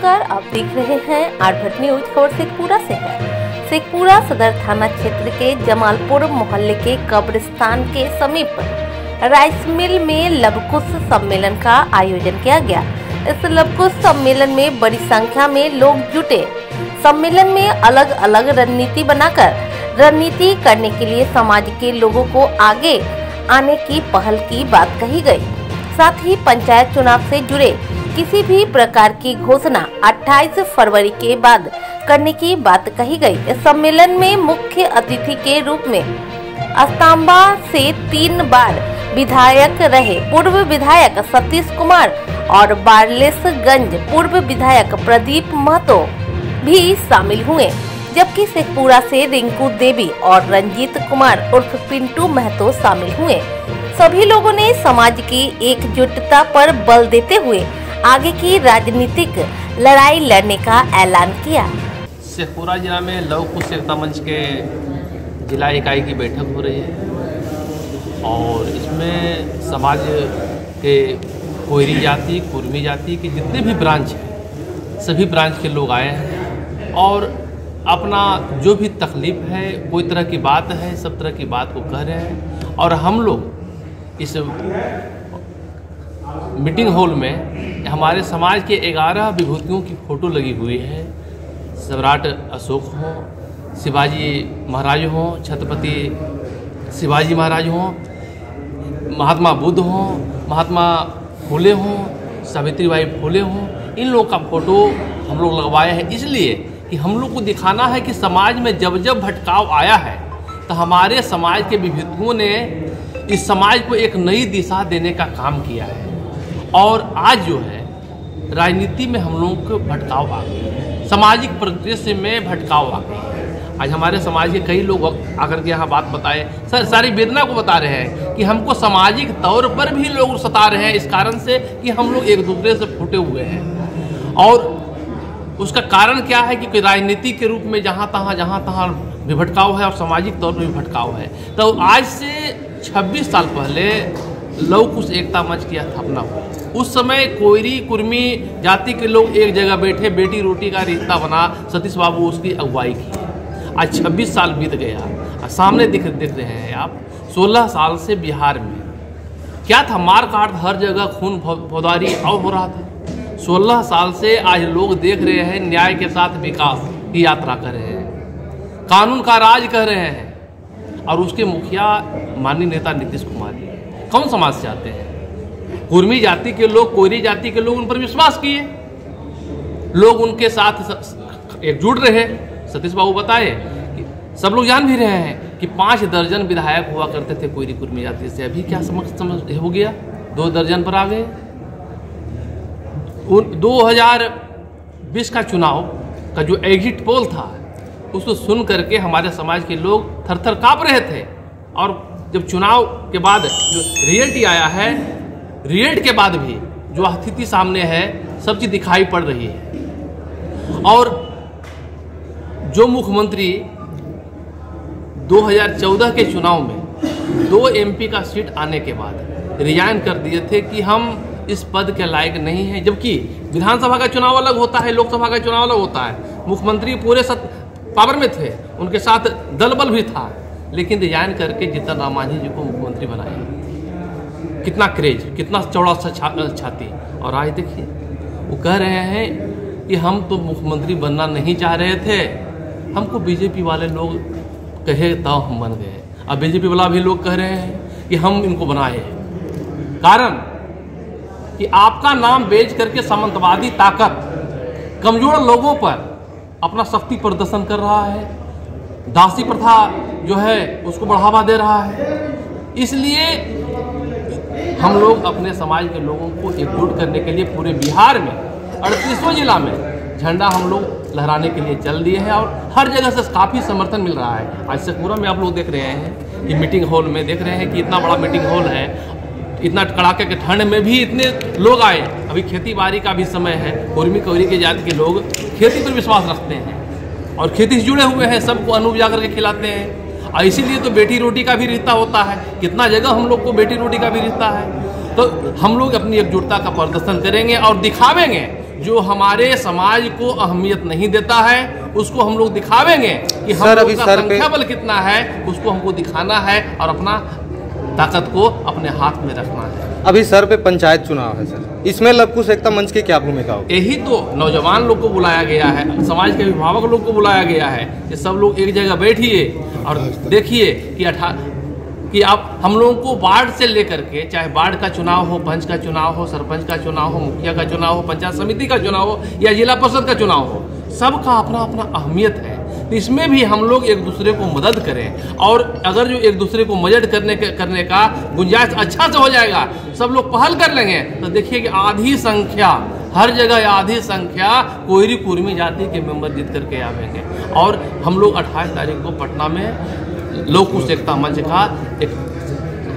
नमस्कार, आप देख रहे हैं आरभट न्यूज। खबर शेखपुरा से है। शेखपुरा सदर थाना क्षेत्र के जमालपुर मोहल्ले के कब्रिस्तान के समीप राइस मिल में लवकुश सम्मेलन का आयोजन किया गया। इस लवकुश सम्मेलन में बड़ी संख्या में लोग जुटे। सम्मेलन में अलग अलग रणनीति बनाकर रणनीति करने के लिए समाज के लोगों को आगे आने की पहल की बात कही गई। साथ ही पंचायत चुनाव से जुड़े किसी भी प्रकार की घोषणा 28 फरवरी के बाद करने की बात कही गई। इस सम्मेलन में मुख्य अतिथि के रूप में अस्तांबा से 3 बार विधायक रहे पूर्व विधायक सतीश कुमार और बारलेसगंज पूर्व विधायक प्रदीप महतो भी शामिल हुए, जबकि शेखपुरा से रिंकू देवी और रंजीत कुमार उर्फ पिंटू महतो शामिल हुए। सभी लोगों ने समाज की एकजुटता पर बल देते हुए आगे की राजनीतिक लड़ाई लड़ने का ऐलान किया। शेखपुरा जिला में लवकुश एकता मंच के जिला इकाई की बैठक हो रही है और इसमें समाज के कोयरी जाति, कुर्मी जाति के जितने भी ब्रांच हैं, सभी ब्रांच के लोग आए हैं और अपना जो भी तकलीफ है, कोई तरह की बात है, सब तरह की बात को कह रहे हैं। और हम लोग इस मीटिंग हॉल में हमारे समाज के 11 विभूतियों की फ़ोटो लगी हुई है। सम्राट अशोक हों, शिवाजी महाराज हों, छत्रपति शिवाजी महाराज हों, महात्मा बुद्ध हों, महात्मा फुले हों, सावित्रीबाई फुले हों, इन लोगों का फ़ोटो हम लोग लगवाए हैं इसलिए कि हम लोग को दिखाना है कि समाज में जब जब भटकाव आया है तो हमारे समाज के विभूतियों ने इस समाज को एक नई दिशा देने का काम किया है। और आज जो है राजनीति में हम लोगों को भटकाव आ गई है, सामाजिक परिदृश्य में भटकाव आ गई है। आज हमारे समाज के कई लोग आकर के यहाँ बात बताए, सारी वेदना को बता रहे हैं कि हमको सामाजिक तौर पर भी लोग सता रहे हैं इस कारण से कि हम लोग एक दूसरे से फूटे हुए हैं। और उसका कारण क्या है कि राजनीति के रूप में जहाँ तहाँ भी भटकाव है और सामाजिक तौर पर भी भटकाव है। तो आज से 26 साल पहले लवकुश एकता मंच की स्थापना हुई। उस समय कोयरी कुर्मी जाति के लोग एक जगह बैठे बेटी रोटी का रिश्ता बना, सतीश बाबू उसकी अगुवाई की। आज 26 साल बीत गया, सामने दिख रहे हैं आप। 16 साल से बिहार में क्या था, मार काट हर जगह, खून फौदारी और हो रहा था। 16 साल से आज लोग देख रहे हैं न्याय के साथ विकास की यात्रा कर रहे हैं, कानून का राज कर रहे हैं। और उसके मुखिया माननीय नेता नीतीश कुमार जी कौन समाज से आते हैं? कुर्मी जाति के लोग, कोयरी जाति के लोग उन पर विश्वास किए, लोग उनके साथ एकजुट रहे। सतीश बाबू बताए कि सब लोग जान भी रहे हैं कि 5 दर्जन विधायक हुआ करते थे कोयरी कुर्मी जाति से, अभी क्या समझ हो गया, 2 दर्जन पर आ गए। 2020 का चुनाव का जो एग्जिट पोल था उसको सुन करके हमारे समाज के लोग थर-थर काँप रहे थे। और जब चुनाव के बाद जो रिजल्ट आया है, रिजल्ट के बाद भी जो स्थिति सामने है, सब चीज़ दिखाई पड़ रही है। और जो मुख्यमंत्री 2014 के चुनाव में 2 MP का सीट आने के बाद रिजाइन कर दिए थे कि हम इस पद के लायक नहीं हैं, जबकि विधानसभा का चुनाव अलग होता है, लोकसभा का चुनाव अलग होता है। मुख्यमंत्री पूरे पावर में थे, उनके साथ दल बल भी था, लेकिन रिजाइन करके जीतन राम मांझी जी को मुख्यमंत्री बनाया। कितना क्रेज, कितना चौड़ा सा छाती। और आज देखिए वो कह रहे हैं कि हम तो मुख्यमंत्री बनना नहीं चाह रहे थे, हमको बीजेपी वाले लोग कहे तो हम बन गए। अब बीजेपी वाला भी लोग कह रहे हैं कि हम इनको बनाए। कारण कि आपका नाम बेच करके सामंतवादी ताकत कमजोर लोगों पर अपना शक्ति प्रदर्शन कर रहा है, दासी प्रथा जो है उसको बढ़ावा दे रहा है। इसलिए हम लोग अपने समाज के लोगों को एकजुट करने के लिए पूरे बिहार में 38वें जिला में झंडा हम लोग लहराने के लिए चल दिए हैं और हर जगह से काफ़ी समर्थन मिल रहा है। आज शेखपुरा में आप लोग देख रहे हैं कि मीटिंग हॉल में देख रहे हैं कि इतना बड़ा मीटिंग हॉल है, इतना कड़ाके के ठंड में भी इतने लोग आए। अभी खेती बाड़ी का भी समय है, कुर्मी कोयरी के जाति के लोग खेती पर विश्वास रखते हैं और खेती से जुड़े हुए हैं, सबको अन्न उपजा करके खिलाते हैं। और इसीलिए तो बेटी रोटी का भी रिश्ता होता है, कितना जगह हम लोग को बेटी रोटी का भी रिश्ता है। तो हम लोग अपनी एकजुटता का प्रदर्शन करेंगे और दिखावेंगे जो हमारे समाज को अहमियत नहीं देता है उसको हम लोग दिखावेंगे कि हम लोग का संख्या बल कितना है, उसको हमको दिखाना है और अपना ताकत को अपने हाथ में रखना है। अभी सर पे पंचायत चुनाव है सर, इसमें लव कुश एकता मंच की क्या भूमिका होगी? यही तो नौजवान लोग को बुलाया गया है, समाज के अभिभावक लोग को बुलाया गया है कि सब लोग एक जगह बैठिए और देखिए कि आप हम लोगों को वार्ड से लेकर के, चाहे वार्ड का चुनाव हो, पंच का चुनाव हो, सरपंच का चुनाव हो, मुखिया का चुनाव हो, पंचायत समिति का चुनाव हो या जिला परिषद का चुनाव हो, सबका अपना अपना अहमियत है। तो इसमें भी हम लोग एक दूसरे को मदद करें और अगर जो एक दूसरे को मदद करने का गुंजाइश अच्छा से हो जाएगा, सब लोग पहल कर लेंगे, तो देखिए कि आधी संख्या हर जगह, आधी संख्या कोयरी कुर्मी जाति के मेंबर जीत करके आवेंगे। और हम लोग 28 तारीख को पटना में लव कुश एकता मंच का एक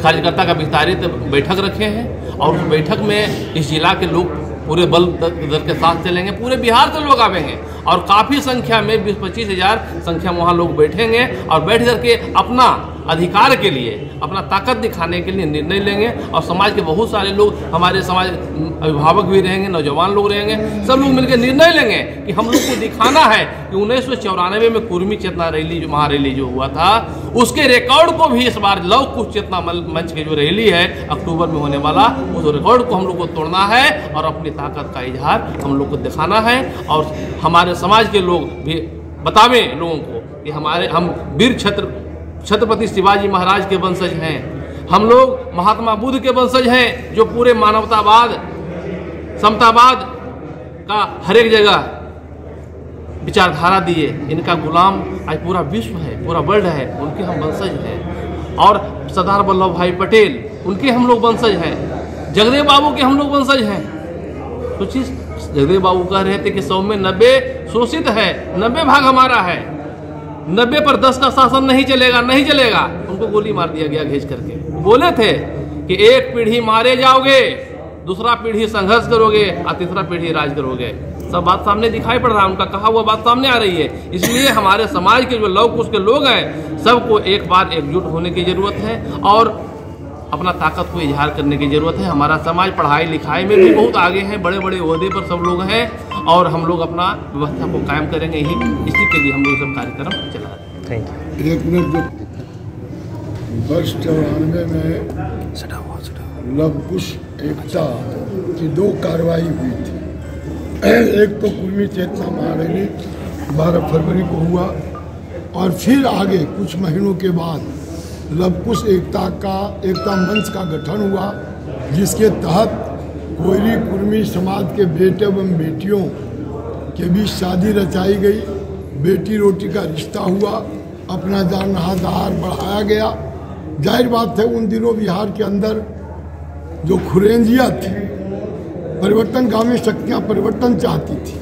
कार्यकर्ता का विस्तारित बैठक रखे हैं और उस बैठक में इस जिला के लोग पूरे बल दल के साथ चलेंगे, पूरे बिहार से लोग आवेंगे और काफ़ी संख्या में 20-25 हज़ार संख्या में वहाँ लोग बैठेंगे और बैठ करके अपना अधिकार के लिए, अपना ताकत दिखाने के लिए निर्णय लेंगे। और समाज के बहुत सारे लोग, हमारे समाज अभिभावक भी रहेंगे, नौजवान लोग रहेंगे, सब लोग मिलकर निर्णय लेंगे कि हम लोग को दिखाना है कि 1994 में कुर्मी चेतना रैली, जो महारैली जो हुआ था, उसके रिकॉर्ड को भी इस बार लव कुश चेतना मंच की जो रैली है अक्टूबर में होने वाला, उस रिकॉर्ड को हम लोग को तोड़ना है और अपनी ताकत का इजहार हम लोग को दिखाना है। और हमारे समाज के लोग भी बतावें लोगों को कि हम वीर छत्रपति शिवाजी महाराज के वंशज हैं, हम लोग महात्मा बुद्ध के वंशज हैं, जो पूरे मानवतावाद, समतावाद का हर एक जगह विचारधारा दिए। इनका गुलाम आज पूरा विश्व है, पूरा वर्ल्ड है, उनके हम वंशज हैं। और सरदार वल्लभ भाई पटेल, उनके हम लोग वंशज हैं। जगदेव बाबू के हम लोग वंशज हैं। तो चीज जगदेव बाबू कह रहे थे कि 100 में 90 शोषित है, 90 भाग हमारा है, 90 पर 10 का शासन नहीं चलेगा, नहीं चलेगा। उनको गोली मार दिया गया घेच करके। बोले थे कि एक पीढ़ी मारे जाओगे, दूसरा पीढ़ी संघर्ष करोगे और तीसरा पीढ़ी राज करोगे। सब बात सामने दिखाई पड़ रहा है, उनका कहा हुआ बात सामने आ रही है। इसलिए हमारे समाज के जो लव कुश के लोग हैं, सबको एक बार एकजुट होने की जरूरत है और अपना ताकत को इजहार करने की जरूरत है। हमारा समाज पढ़ाई लिखाई में भी बहुत आगे है, बड़े बड़े ओहदे पर सब लोग हैं और हम लोग अपना व्यवस्था को कायम करेंगे। इसी के लिए हम लोग सब कार्यक्रम चला रहे हैं। Thank you. एक मिनट, जो वर्ष 94 में लव कुश एकता की 2 कार्रवाई हुई थी। एक तो कुर्मी चेतना महारैली 12 फरवरी को हुआ और फिर आगे कुछ महीनों के बाद लव कुश एकता मंच का गठन हुआ, जिसके तहत कोयरी कुर्मी समाज के बेटे एवं बेटियों के बीच शादी रचाई गई, बेटी रोटी का रिश्ता हुआ, अपना जान आधार बढ़ाया गया। जाहिर बात है, उन दिनों बिहार के अंदर जो खुरेंजिया थी, परिवर्तनगामी शक्तियाँ परिवर्तन चाहती थी,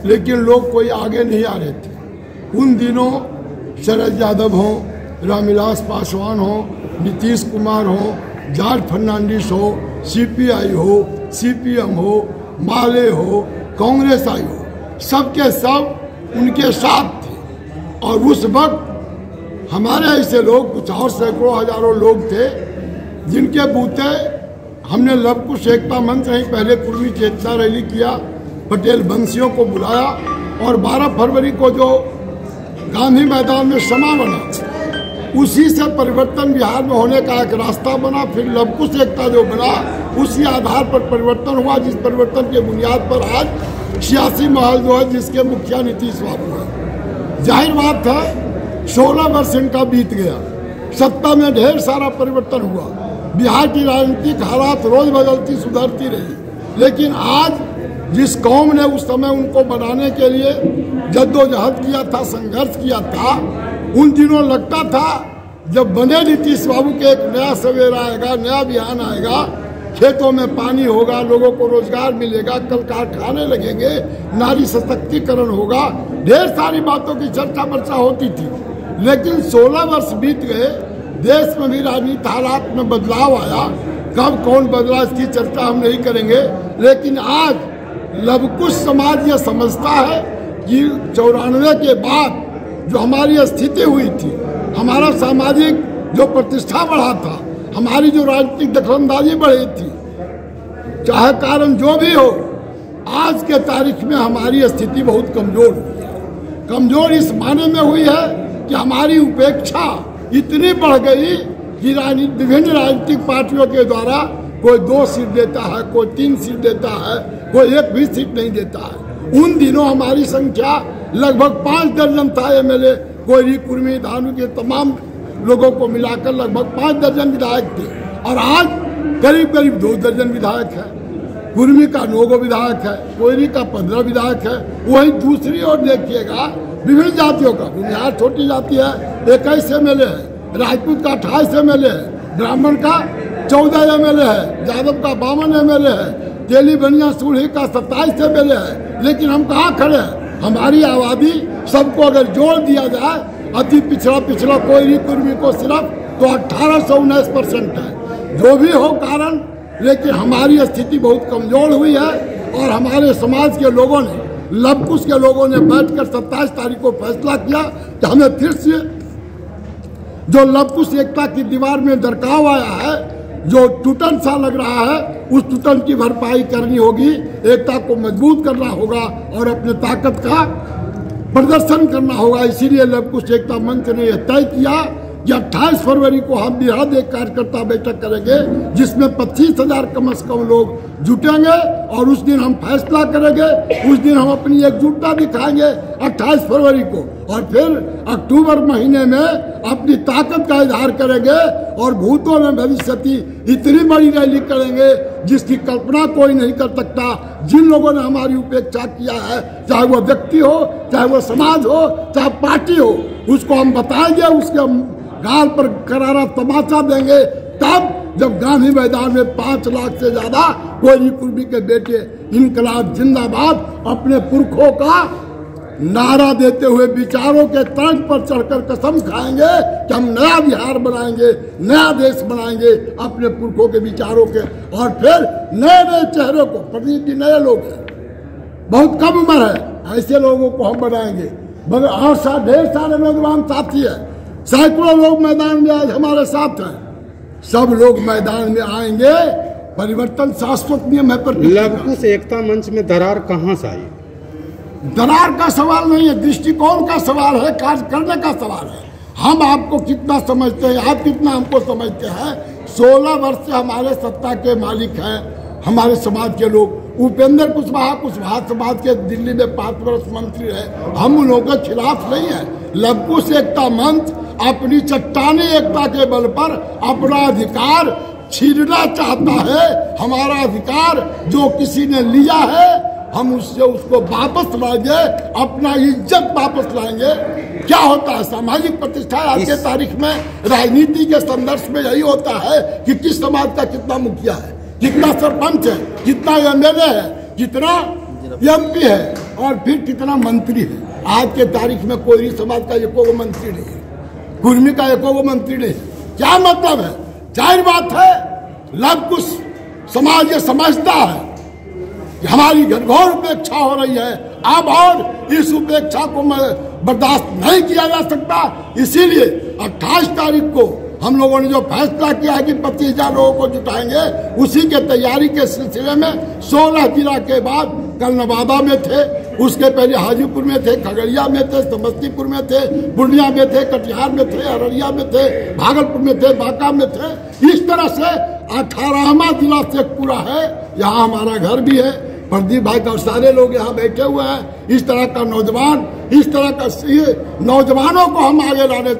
लेकिन लोग कोई आगे नहीं आ रहे थे। उन दिनों शरद यादव हो, रामविलास पासवान हो, नीतीश कुमार हो, जॉर्ज फर्नांडिस हो, CPI हो, CPM हो, माले हो, कांग्रेस आई हो, सबके सब उनके साथ थे। और उस वक्त हमारे ऐसे लोग, कुछ और सैकड़ों हजारों लोग थे, जिनके बूते हमने लव कुश एकता मंच नहीं, पहले कुर्मी चेतना रैली किया, पटेल वंशियों को बुलाया और 12 फरवरी को जो गांधी मैदान में समा बना, उसी से परिवर्तन बिहार में होने का एक रास्ता बना। फिर लव कुश एकता जो बना, उसी आधार पर परिवर्तन हुआ, जिस परिवर्तन के बुनियाद पर आज 86 महल जो है, जिसके मुखिया नीतीश बाबू है। जाहिर बात है, 16 वर्ष इनका बीत गया, सत्ता में ढेर सारा परिवर्तन हुआ, बिहार की राजनीतिक हालात रोज बदलती सुधरती रही, लेकिन आज जिस कौम ने उस समय उनको बनाने के लिए जद्दोजहद किया था, संघर्ष किया था, उन दिनों लगता था जब बने नीतीश बाबू के एक नया सवेरा आएगा, नया बिहान आएगा, खेतों में पानी होगा, लोगों को रोजगार मिलेगा, कल कारखाने लगेंगे, नारी सशक्तिकरण होगा, ढेर सारी बातों की चर्चा वर्चा होती थी। लेकिन 16 वर्ष बीत गए, देश में भी राजनीतिक हालात में बदलाव आया। कब कौन बदला, इसकी चर्चा हम नहीं करेंगे, लेकिन आज लव कुश समाज ये समझता है कि 94 के बाद जो हमारी स्थिति हुई थी, हमारा सामाजिक जो प्रतिष्ठा बढ़ा था, हमारी जो राजनीतिक दखलंदाजी बढ़ी थी, चाहे कारण जो भी हो, आज के तारीख में हमारी स्थिति बहुत कमजोर हुई है। कमजोर इस माने में हुई है कि हमारी उपेक्षा इतनी बढ़ गई कि विभिन्न राजनीतिक पार्टियों के द्वारा कोई 2 सीट देता है, कोई 3 सीट देता है, कोई 1 भी सीट नहीं देता है। उन दिनों हमारी संख्या लगभग 5 दर्जन था एमएलए, कोयरी, कुर्मी, धानु के तमाम लोगों को मिलाकर लगभग 5 दर्जन विधायक थे और आज करीब करीब 2 दर्जन विधायक है। कुर्मी का 9 विधायक है, कोयरी का 15 विधायक है। वही दूसरी ओर देखिएगा विभिन्न जातियों का, बुनियाद छोटी जाति है 21 एमएलए है, राजपूत का 28 एमएलए है, ब्राह्मण का 14 एमएलए है, यादव का 52 एमएलए है, तेली बनिया सूढ़ी का 27 एमएलए है। लेकिन हम कहाँ खड़े हैं? हमारी आबादी सबको अगर जोड़ दिया जाए, अति पिछड़ा कोयरी कुर्मी को सिर्फ तो 1819% है। जो भी हो कारण, लेकिन हमारी स्थिति बहुत कमजोर हुई है और हमारे समाज के लोगों ने, लवकुश के लोगों ने बैठकर 27 तारीख को फैसला किया कि हमें फिर से जो लवकुश एकता की दीवार में दरकाव आया है, जो टूटन सा लग रहा है, उस टूटन की भरपाई करनी होगी, एकता को मजबूत करना होगा और अपने ताकत का प्रदर्शन करना होगा। इसीलिए लवकुश एकता मंच ने यह तय किया कि 28 फरवरी को हम बिहार एक कार्यकर्ता बैठक करेंगे, जिसमें 25,000 कम से कम लोग जुटेंगे और उस दिन हम फैसला करेंगे। उस दिन हम अपनी एकजुटता दिखाएंगे 28 फरवरी को, और फिर अक्टूबर महीने में अपनी ताकत का इजहार करेंगे और भूतों में भविष्यति इतनी बड़ी रैली करेंगे जिसकी कल्पना कोई नहीं कर सकता। जिन लोगों ने हमारी उपेक्षा किया है, चाहे वो व्यक्ति हो, चाहे वो समाज हो, चाहे पार्टी हो, उसको हम बताएंगे, उसके गाल पर करारा तमाचा देंगे। तब जब गांधी मैदान में 5 लाख से ज्यादा कोयरी कुर्मी के बेटे इनकलाब जिंदाबाद अपने पुरखों का नारा देते हुए विचारों के तरंग पर चढ़कर कसम खाएंगे कि हम नया बिहार बनाएंगे, नया देश बनाएंगे अपने पुरखों के विचारों के। और फिर नए नए चेहरों को, प्रतिनिधि नए लोग हैं, बहुत कम उम्र है, ऐसे लोगों को हम बनाएंगे। मगर और ढेर सारे नौजवान साथी है, सैकड़ों लोग मैदान में आज हमारे साथ हैं। सब लोग मैदान में आएंगे, परिवर्तन शाश्वत नियम है। पर लवकुश एकता मंच में दरार कहाँ से आई? दरार का सवाल नहीं है, दृष्टिकोण का सवाल है, कार्य करने का सवाल है। हम आपको कितना समझते हैं, आप कितना हमको समझते हैं। 16 वर्ष से हमारे सत्ता के मालिक हैं हमारे समाज के लोग। उपेंद्र कुशवाहा समाज के दिल्ली में 5 वर्ष मंत्री है। हम उन लोगों के खिलाफ नहीं है। लवकुश एकता मंच अपनी चट्टानी एकता के बल पर अपना अधिकार छीनना चाहता है। हमारा अधिकार जो किसी ने लिया है, हम उससे उसको वापस लाएंगे, अपना इज्जत वापस लाएंगे। क्या होता है सामाजिक प्रतिष्ठा आज के तारीख में, राजनीति के संदर्भ में यही होता है कि किस समाज का कितना मुखिया है, कितना सरपंच है, कितना एमएलए है, कितना एमपी है और फिर कितना मंत्री है। आज के तारीख में कोई समाज का एको मंत्री नहीं है, कुर्मी का एको मंत्री नहीं है। क्या मतलब है? जाहिर बात है लवकुश समाज ये समझता है कि हमारी घनघोर उपेक्षा हो रही है अब, और इस उपेक्षा को बर्दाश्त नहीं किया जा सकता। इसीलिए 28 तारीख को हम लोगों ने जो फैसला किया है कि 25,000 लोगों को जुटाएंगे, उसी के तैयारी के सिलसिले में 16 जिला के बाद कल नवादा में थे, उसके पहले हाजीपुर में थे, खगड़िया में थे, समस्तीपुर में थे, पूर्णिया में थे, कटिहार में थे, अररिया में थे, भागलपुर में थे, बांका में थे। इस तरह से 18वां जिला शेखपुरा है, यहाँ हमारा घर भी है, प्रदीप भाई का सारे लोग यहाँ बैठे हुए हैं। इस तरह का नौजवान, इस तरह का नौजवानों को हम आगे लाना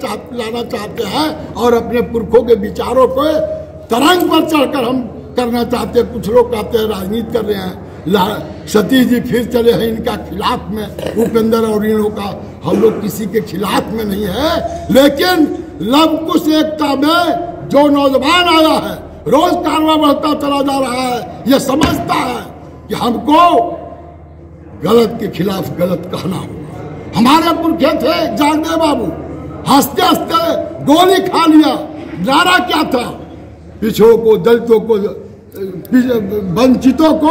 चाहते हैं और अपने पुरखों के विचारों को तरंग पर चढ़कर हम करना चाहते हैं। कुछ लोग कहते हैं राजनीति कर रहे हैं, सतीश जी फिर चले हैं इनका खिलाफ में, उपेंद्र और इनों का। हम लोग किसी के खिलाफ में नहीं है, लेकिन लवकुश एकता में जो नौजवान आया है, रोज कारवा बढ़ता चला जा रहा है, ये समझता है कि हमको गलत के खिलाफ गलत कहना होगा। हमारे पुरखे थे जागदेव बाबू, हंसते हंसते गोली खा लिया। नारा क्या था? पिछड़ों को, दलितों को, वंचितों को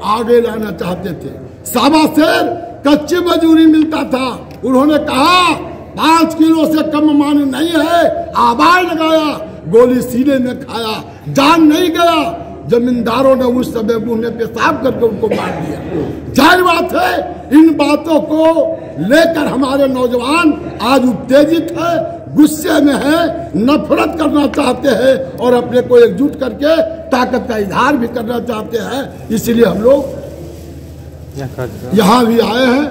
आगे लाना चाहते थे। साबा शेर कच्ची मजदूरी मिलता था, उन्होंने कहा 5 किलो से कम मांग नहीं है, आवाज लगाया, गोली सीने में खाया, जान नहीं गया। जमींदारों ने उस समय मुंह में पेशाब करके उनको मार दिया। जाहिर बात है इन बातों को लेकर हमारे नौजवान आज उत्तेजित है, गुस्से में है, नफरत करना चाहते हैं और अपने को एकजुट करके ताकत का इजहार भी करना चाहते हैं। इसीलिए हम लोग यहाँ भी आए हैं।